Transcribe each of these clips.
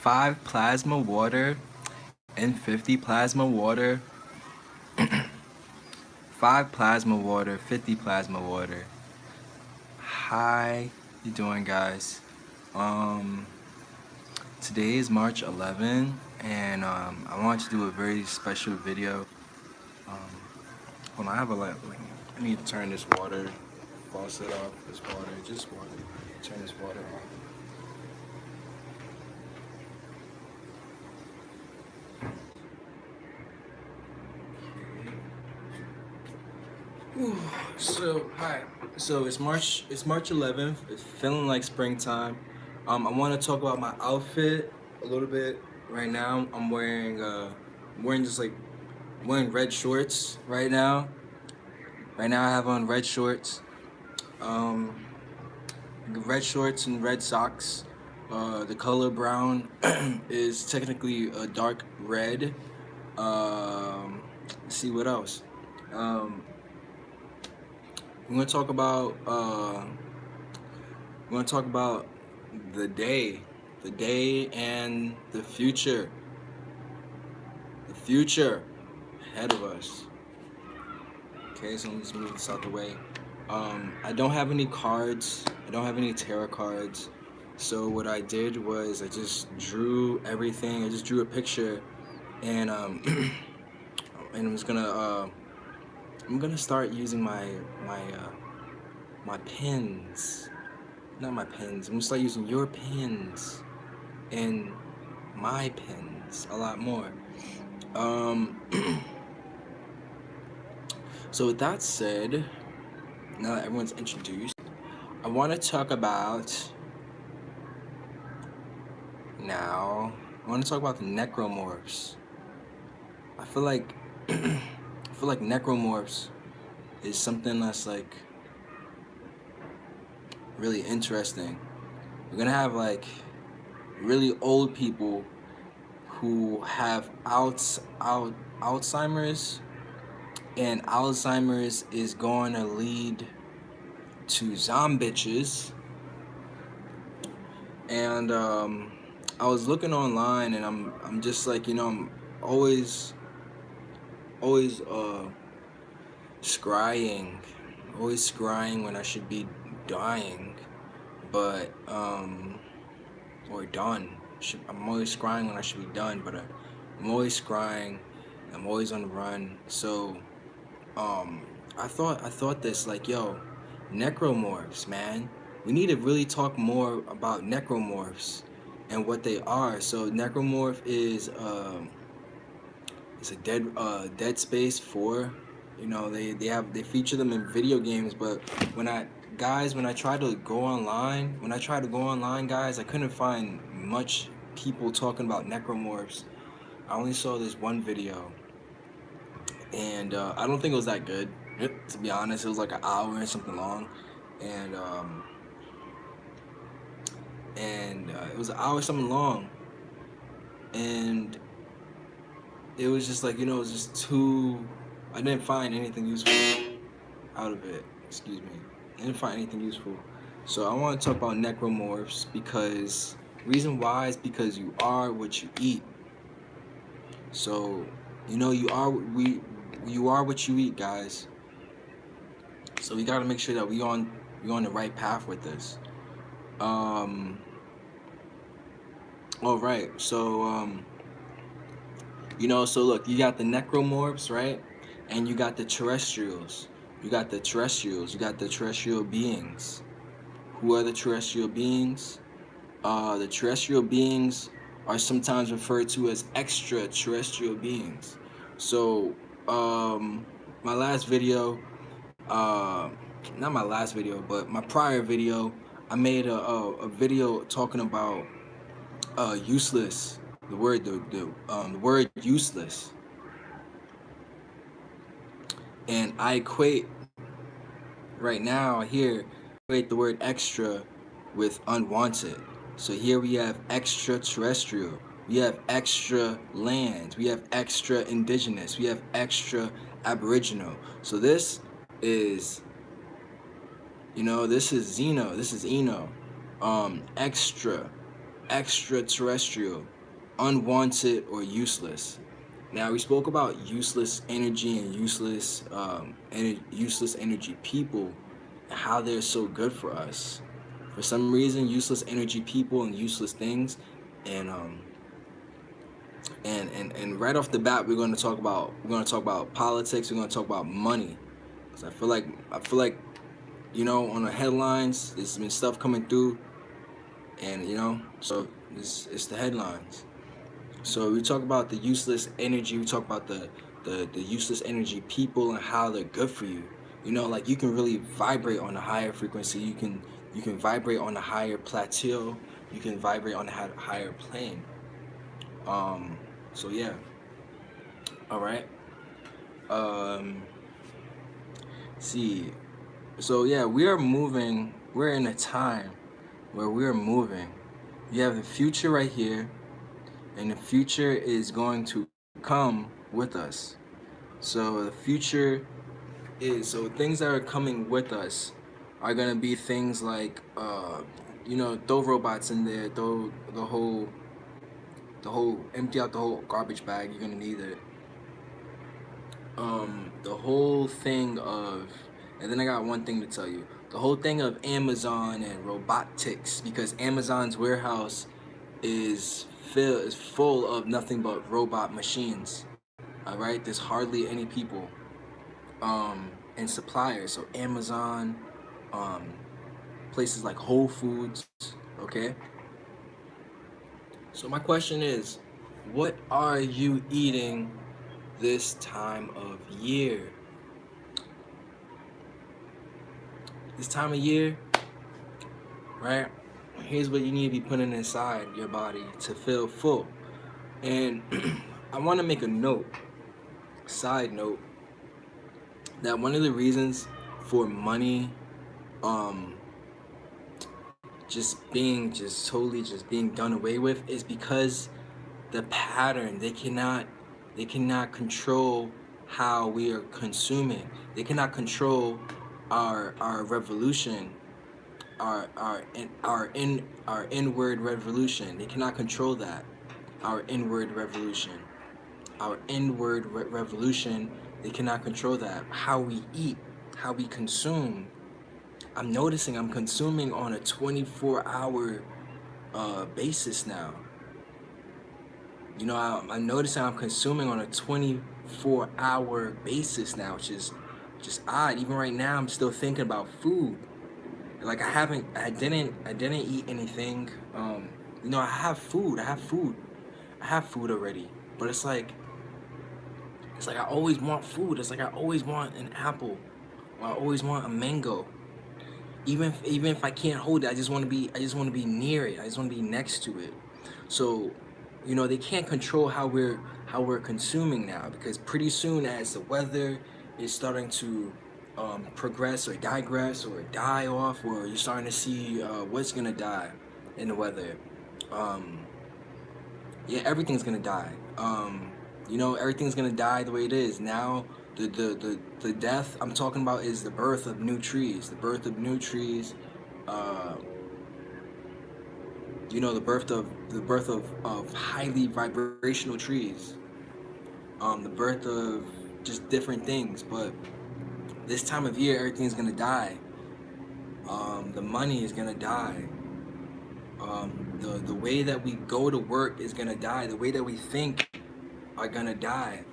5 plasma water and 50 plasma water. 5 plasma water, 50 plasma water. Hi, you doing, guys? Um, Today is March 11, and I want to do a very special video. Um, Hold on, I have a like. I need to turn this water faucet off. This water, just water. Turn this water off. Whew. So hi. So it's March. It's March 11th. It's feeling like springtime. I want to talk about my outfit a little bit right now. I'm wearing just like wearing red shorts right now. Right now I have on red shorts. Red shorts and red socks. The color brown is technically a dark red. Let's see what else. Um, we're gonna talk about the day and the future ahead of us. Okay, so let me just move this out the way. I don't have any cards. I don't have any tarot cards. So what I did was I just drew everything. I just drew a picture, and and I'm gonna start using my pens. Not my pens. I'm gonna start using your pens and my pens a lot more. So with that said, now that everyone's introduced, I want to talk about the necromorphs. I feel like necromorphs is something that's like really interesting. We're gonna have like really old people who have Alzheimer's, and Alzheimer's is going to lead to zombiches. And I was looking online, and I'm just like, I'm always scrying when I should be dying, but or done. I'm always scrying when I should be done, but I'm always scrying. I'm always on the run. So I thought this, like, yo, necromorphs, man. We need to really talk more about necromorphs and what they are. So necromorph is it's a Dead Space 4. They feature them in video games, but when I tried to go online, guys, I couldn't find much people talking about necromorphs. I only saw this one video, and I don't think it was that good. To be honest, it was like an hour and something long, and it was an hour something long, and it was just like, it was just too. I didn't find anything useful out of it. Excuse me. I didn't find anything useful. So I want to talk about necromorphs because reason why is because you are what you eat. So you are what you eat, guys. So we gotta make sure that we on the right path with this. All right. So so look, you got the necromorphs, right? And you got the terrestrials. You got the terrestrial beings. Who are the terrestrial beings? The terrestrial beings are sometimes referred to as extraterrestrial beings. So, my last video, not my last video, but my prior video, I made a video talking about useless. The word useless. And I equate the word extra with unwanted. So here we have extraterrestrial, we have extra land, we have extra indigenous, we have extra aboriginal. So this is, this is Eno, extra. extraterrestrial, unwanted, or useless. Now we spoke about useless energy and useless energy people, and how they're so good for us. For some reason, useless energy people and useless things, and and right off the bat, we're going to talk about politics. We're going to talk about money, because I feel like on the headlines, there's been stuff coming through, and so it's the headlines. So we talk about the useless energy. We talk about the useless energy people and how they're good for you. Like you can really vibrate on a higher frequency. You can vibrate on a higher plateau. You can vibrate on a higher plane. So yeah. All right. Um. See. So yeah, we are moving. We're in a time where we are moving. You have the future right here, and the future is going to come with us. So the future so things that are coming with us are gonna be things like throw robots in there, throw the whole empty out the whole garbage bag. You're gonna need it. The whole thing of, and then I got one thing to tell you. The whole thing of Amazon and robotics, because Amazon's warehouse is full of nothing but robot machines. All right, there's hardly any people and suppliers. So Amazon, um, places like Whole Foods. Okay. So my question is, what are you eating this time of year? This time of year, right? Here's what you need to be putting inside your body to feel full. And I want to make a side note, that one of the reasons for money um just totally just being done away with is because the pattern, they cannot control how we are consuming. They cannot control our revolution, our inward revolution. They cannot control that. Our inward revolution. Our inward revolution, they cannot control that. How we eat, how we consume. I'm noticing I'm consuming on a 24-hour basis now. I'm noticing I'm consuming on a 24-hour basis now, which is just odd. Even right now, I'm still thinking about food. Like I didn't eat anything. I have food. I have food already. But it's like I always want food. It's like I always want an apple, or I always want a mango. Even if I can't hold it, I just want to be near it. I just want to be next to it. So, they can't control how we're consuming now, because pretty soon, as the weather is starting to progress or digress or die off, or you're starting to see what's gonna die in the weather. Um, yeah, everything's gonna die. Everything's gonna die the way it is now. The death I'm talking about is the birth of new trees. The birth of new trees. Uh, the birth of highly vibrational trees. The birth of just different things. But this time of year, everything's gonna die. The money is gonna die. The way that we go to work is gonna die. The way that we think are gonna die.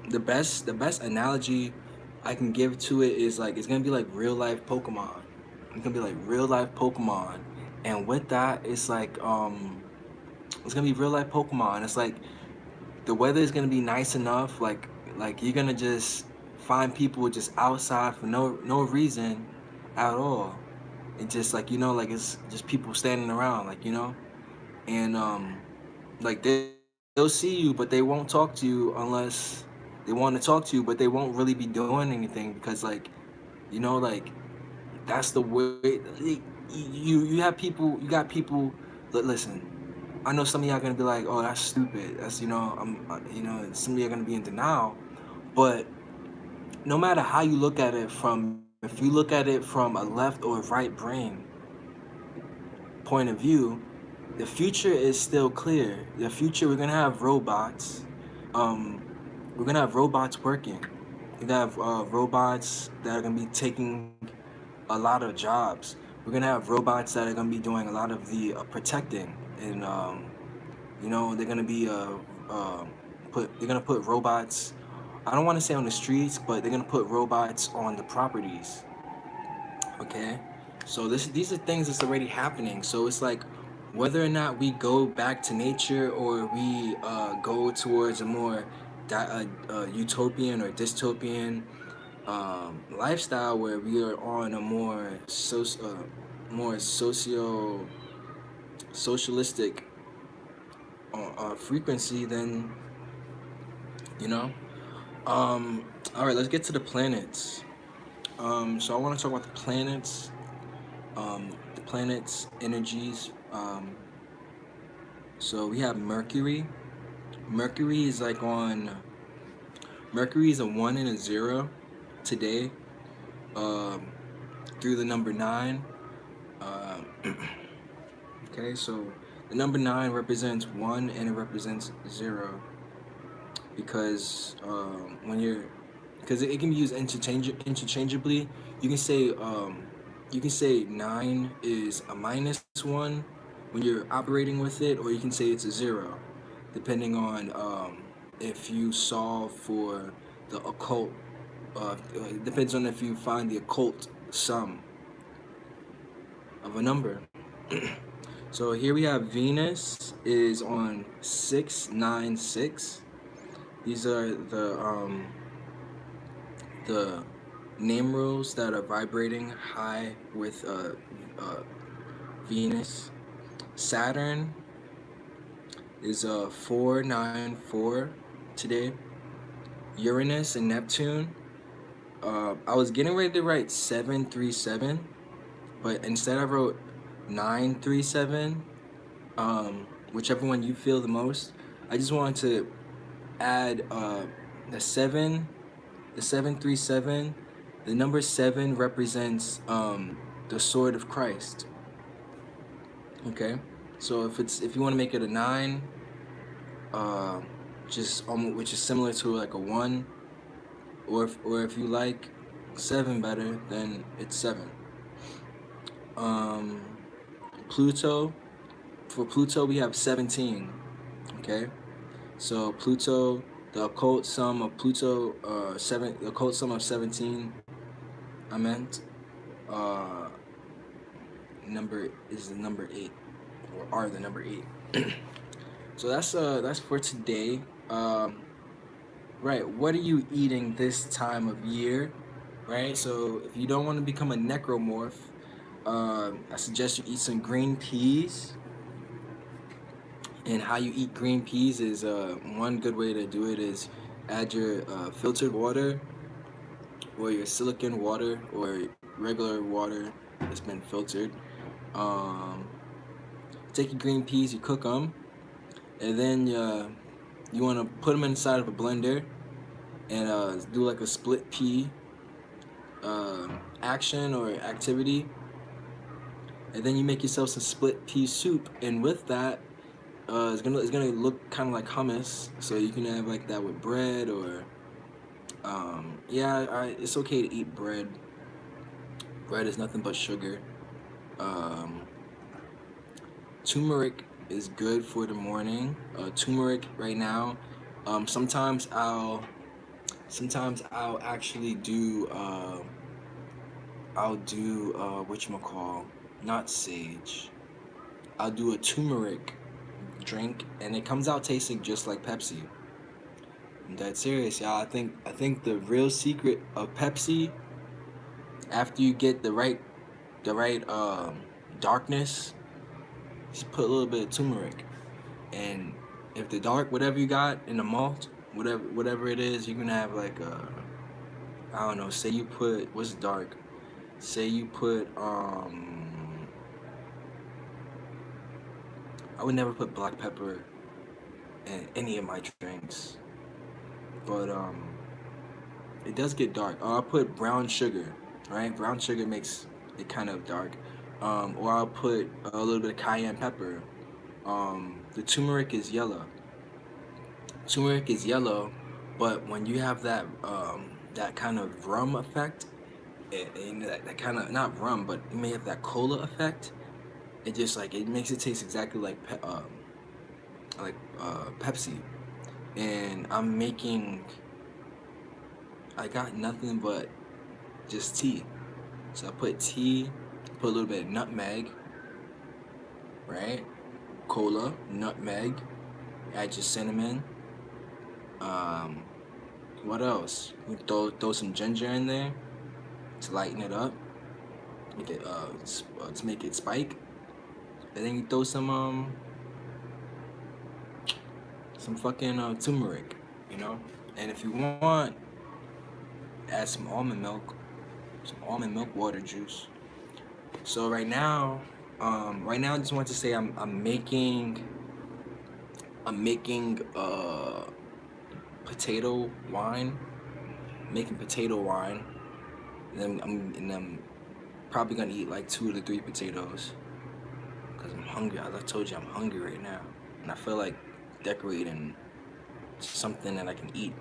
The best analogy I can give to it is like, it's gonna be like real life Pokemon. It's gonna be like real life Pokemon, and with that, it's gonna be real life Pokemon. It's like the weather is gonna be nice enough, like you're gonna just find people just outside for no reason at all. It's just like it's just people standing around, and like they'll see you, but they won't talk to you unless they want to talk to you, but they won't really be doing anything, because like that's the way. You got people. Listen, I know some of y'all gonna be like, oh, that's stupid. That's some of y'all gonna be in denial, but no matter how you look at it, if you look at it from a left or right brain point of view, the future is still clear. The future, we're gonna have robots. Um, we're gonna have robots working. We're gonna have robots that are gonna be taking a lot of jobs. We're gonna have robots that are gonna be doing a lot of the protecting, and they're gonna be uh, they're gonna put robots. I don't want to say on the streets, but they're gonna put robots on the properties. Okay, so these are things that's already happening. So it's like whether or not we go back to nature or we go towards a more utopian or dystopian lifestyle where we are on a more socialistic frequency, then you know. All right, let's get to the planets. So I want to talk about the planets' energies. So we have Mercury. Mercury is like on. Mercury is a 1 and a 0 today. Um, through the number 9. Okay, so the number 9 represents 1 and it represents 0 because because it can be used interchangeably. You can say you can say 9 is a -1 when you're operating with it, or you can say it's a 0, depending on if you solve for the occult. It depends on if you find the occult sum of a number. So here we have Venus is on 696. These are the name rules that are vibrating high with Venus. Saturn is 494 today. Uranus and Neptune. I was getting ready to write 737, but instead I wrote 937. Whichever one you feel the most. I just wanted to add the 737. The number 7 represents the sword of Christ. Okay, so if you want to make it a 9, which is similar to like a 1, or if you like 7 better, then it's 7. Pluto. For Pluto, we have 17. Okay, so Pluto, the occult sum of Pluto, the occult sum of 17. I meant number is the number 8, or are the number 8. So that's for today. Right, what are you eating this time of year? Right, so if you don't want to become a necromorph, I suggest you eat some green peas. And how you eat green peas is one good way to do it is add your filtered water or your silicon water or regular water that's been filtered. Take your green peas, you cook them, and then you want to put them inside of a blender and do like a split pea action or activity, and then you make yourself some split pea soup, and with that it's gonna look kind of like hummus, so you can have like that with bread or it's okay to eat bread. Bread is nothing but sugar. Turmeric is good for the morning. Turmeric right now. Sometimes I'll actually do whatchamacall, not sage. I'll do a turmeric drink, and it comes out tasting just like Pepsi. I'm dead serious, y'all. I think the real secret of Pepsi, after you get the right darkness, just put a little bit of turmeric, and if the dark, whatever you got in the malt, whatever it is, you can have like I don't know. Say you put what's dark. Say you put I would never put black pepper in any of my drinks, but it does get dark. I'll put brown sugar, right? Brown sugar makes it kind of dark. or I'll put a little bit of cayenne pepper. The turmeric is yellow. Turmeric is yellow, but when you have that kind of rum effect, and that kind of, not rum, but it may have that cola effect. It just like, it makes it taste exactly like Pepsi. And I got nothing but just tea. So I put tea, put a little bit of nutmeg, right? Cola, nutmeg, add your cinnamon. What else? You throw some ginger in there to lighten it up, make it to make it spike, and then you throw some fucking turmeric, you know. And if you want, add some almond milk, water juice. So right now, I just want to say I'm making potato wine, and I'm probably gonna eat like 2 to 3 potatoes, because I'm hungry. As I told you, I'm hungry right now, and I feel like decorating something that I can eat,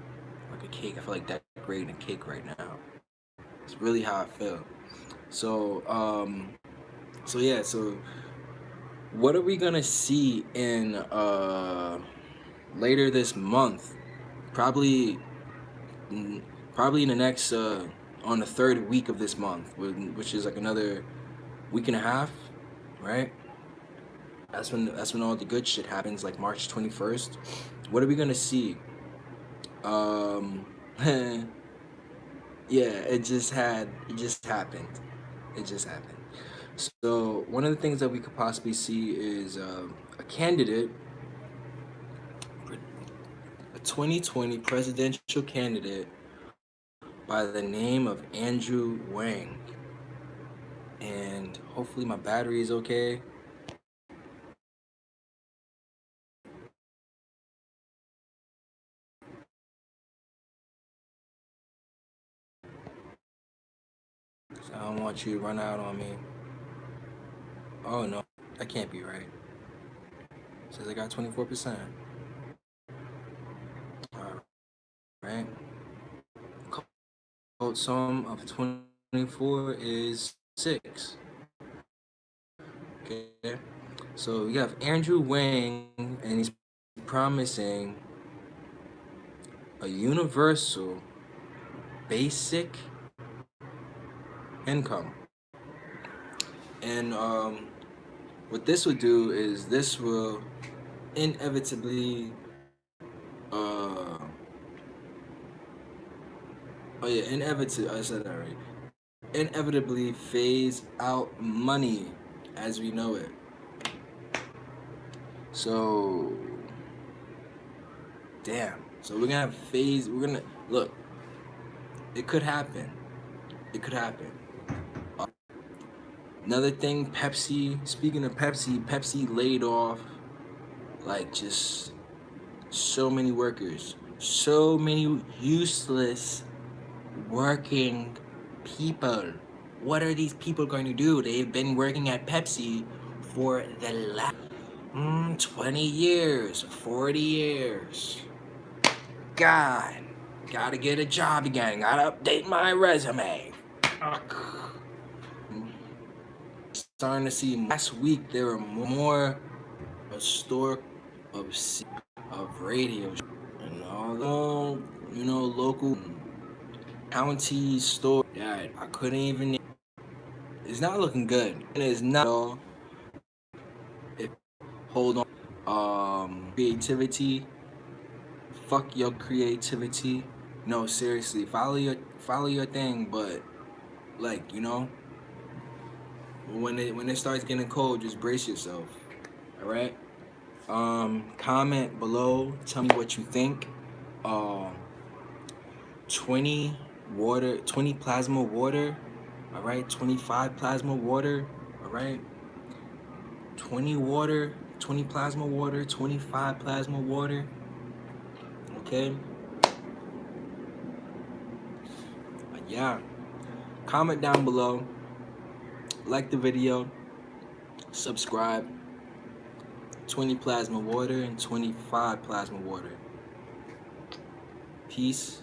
like a cake. I feel like decorating a cake right now. It's really how I feel. So yeah. So what are we gonna see in later this month? Probably in the next on the 3rd week of this month, which is like another week and a half, right? That's when all the good shit happens, like March 21st. What are we gonna see? Yeah, it just happened. It just happened. So one of the things that we could possibly see is a candidate, a 2020 presidential candidate by the name of Andrew Wang. And hopefully my battery is okay. So I don't want you to run out on me. Oh no, that can't be right. It says I got 24%. Alright. Code sum of 24 is 6. Okay. So we have Andrew Wang, and he's promising a universal basic income. And what this would do is this will inevitably I said that right. Inevitably phase out money as we know it. So damn. So we're gonna look. It could happen. Another thing, Pepsi. Speaking of Pepsi, Pepsi laid off like just so many workers, so many useless working people. What are these people going to do? They've been working at Pepsi for the last 20 years, 40 years. God, gotta get a job again. Gotta update my resume. Starting to see, last week there were more a store of radio and all the local county store that I couldn't even. It's not looking good. It is not at all. Hold on. Creativity. Fuck your creativity. No, seriously. Follow your thing, but like, when it starts getting cold, just brace yourself. Alright? Comment below, tell me what you think. 20 plasma water, all right, 25 plasma water, all right, 20 plasma water, 25 plasma water, okay. Yeah, comment down below, like the video, subscribe. 20 plasma water and 25 plasma water. Peace.